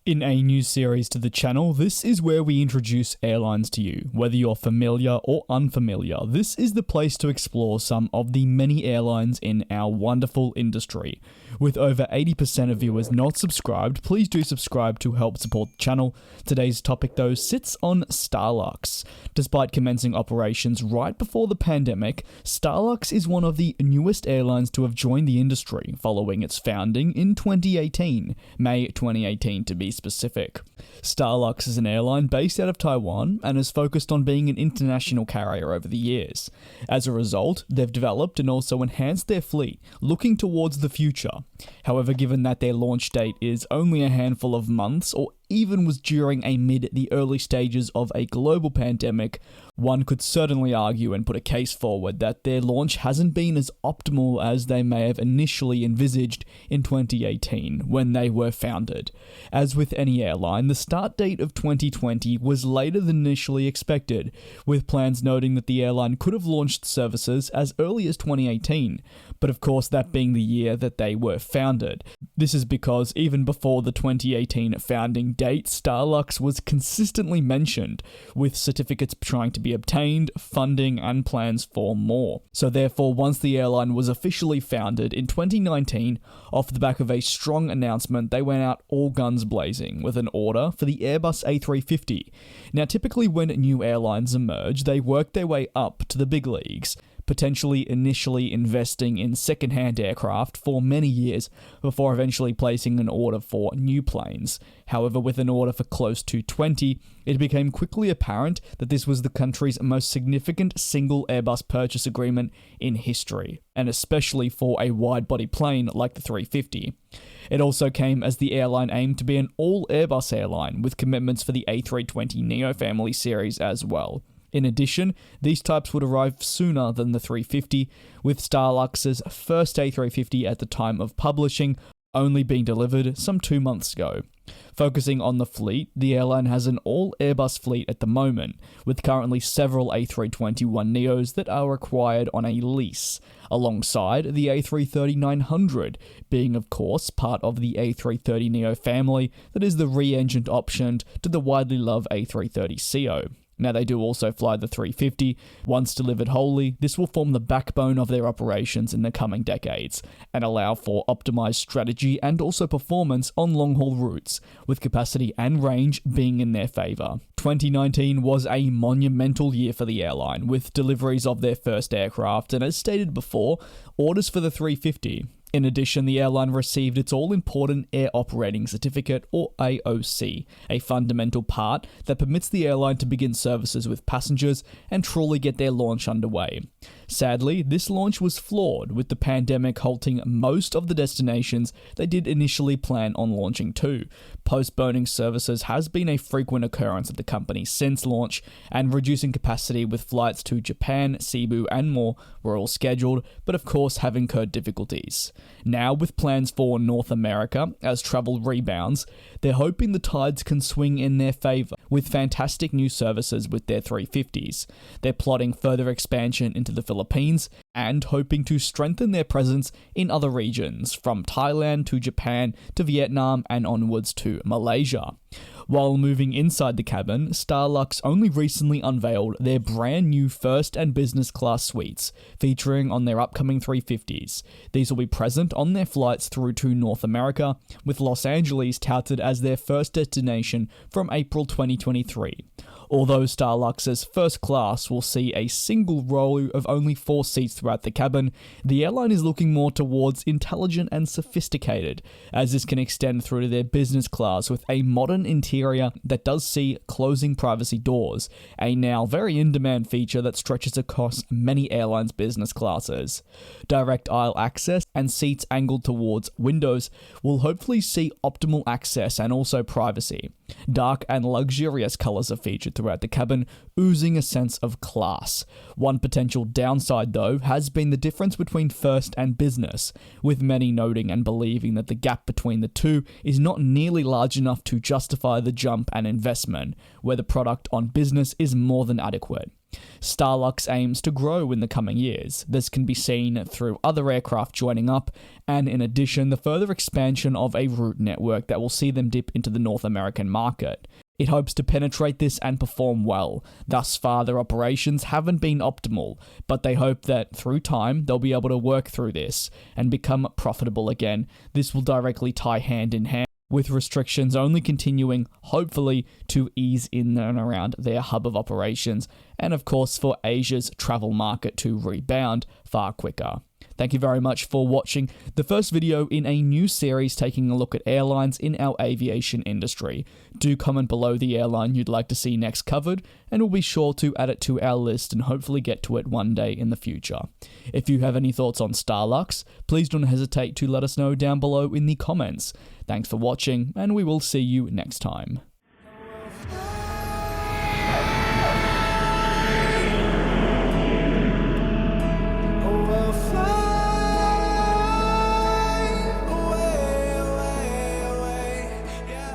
In a new series to the channel, this is where we introduce airlines to you. Whether you're familiar or unfamiliar, this is the place to explore some of the many airlines in our wonderful industry. With over 80% of viewers not subscribed, please do subscribe to help support the channel. Today's topic though sits on Starlux. Despite commencing operations right before the pandemic, Starlux is one of the newest airlines to have joined the industry following its founding in 2018, May 2018 to be specific. Starlux is an airline based out of Taiwan and is focused on being an international carrier over the years. As a result, they've developed and also enhanced their fleet, looking towards the future. However, given that their launch date is only a handful of months or even was during the early stages of a global pandemic, one could certainly argue and put a case forward that their launch hasn't been as optimal as they may have initially envisaged in 2018 when they were founded. As with any airline, the start date of 2020 was later than initially expected, with plans noting that the airline could have launched services as early as 2018, but of course that being the year that they were founded. This is because even before the 2018 founding date, Starlux was consistently mentioned, with certificates trying to be obtained, funding, and plans for more. So therefore, once the airline was officially founded in 2019, off the back of a strong announcement, they went out all guns blazing with an order for the Airbus A350. Now, typically when new airlines emerge, they work their way up to the big leagues, potentially initially investing in second-hand aircraft for many years before eventually placing an order for new planes. However, with an order for close to 20, it became quickly apparent that this was the country's most significant single Airbus purchase agreement in history, and especially for a wide-body plane like the 350. It also came as the airline aimed to be an all-Airbus airline, with commitments for the A320neo family series as well. In addition, these types would arrive sooner than the 350, with Starlux's first A350 at the time of publishing only being delivered some 2 months ago. Focusing on the fleet, the airline has an all-Airbus fleet at the moment, with currently several A321neos that are acquired on a lease, alongside the A330-900, being of course part of the A330neo family that is the re-engined option to the widely loved A330ceo. Now, they do also fly the 350. Once delivered wholly, this will form the backbone of their operations in the coming decades and allow for optimized strategy and also performance on long-haul routes, with capacity and range being in their favor. 2019 was a monumental year for the airline, with deliveries of their first aircraft and, as stated before, orders for the 350. In addition, the airline received its all-important Air Operating Certificate, or AOC, a fundamental part that permits the airline to begin services with passengers and truly get their launch underway. Sadly, this launch was flawed, with the pandemic halting most of the destinations they did initially plan on launching to. Postponing services has been a frequent occurrence at the company since launch, and reducing capacity with flights to Japan, Cebu, and more were all scheduled, but of course have incurred difficulties. Now, with plans for North America as travel rebounds, they're hoping the tides can swing in their favor with fantastic new services with their 350s. They're plotting further expansion into the Philippines and hoping to strengthen their presence in other regions, from Thailand to Japan to Vietnam and onwards to Malaysia. While moving inside the cabin, Starlux only recently unveiled their brand new first and business class suites, featuring on their upcoming 350s. These will be present on their flights through to North America, with Los Angeles touted as their first destination from April 2023. Although Starlux's first class will see a single row of only 4 seats throughout the cabin, the airline is looking more towards intelligent and sophisticated, as this can extend through to their business class with a modern interior that does see closing privacy doors, a now very in-demand feature that stretches across many airlines' business classes. Direct aisle access and seats angled towards windows will hopefully see optimal access and also privacy. Dark and luxurious colors are featured throughout the cabin, oozing a sense of class. One potential downside, though, has been the difference between first and business, with many noting and believing that the gap between the two is not nearly large enough to justify the jump and investment, where the product on business is more than adequate. Starlux aims to grow in the coming years. This can be seen through other aircraft joining up, and in addition, the further expansion of a route network that will see them dip into the North American market. It hopes to penetrate this and perform well. Thus far, their operations haven't been optimal, but they hope that through time, they'll be able to work through this and become profitable again. This will directly tie hand in hand with restrictions only continuing, hopefully, to ease in and around their hub of operations, and of course for Asia's travel market to rebound far quicker. Thank you very much for watching the first video in a new series taking a look at airlines in our aviation industry. Do comment below the airline you'd like to see next covered, and we'll be sure to add it to our list and hopefully get to it one day in the future. If you have any thoughts on Starlux, please don't hesitate to let us know down below in the comments. Thanks for watching, and we will see you next time.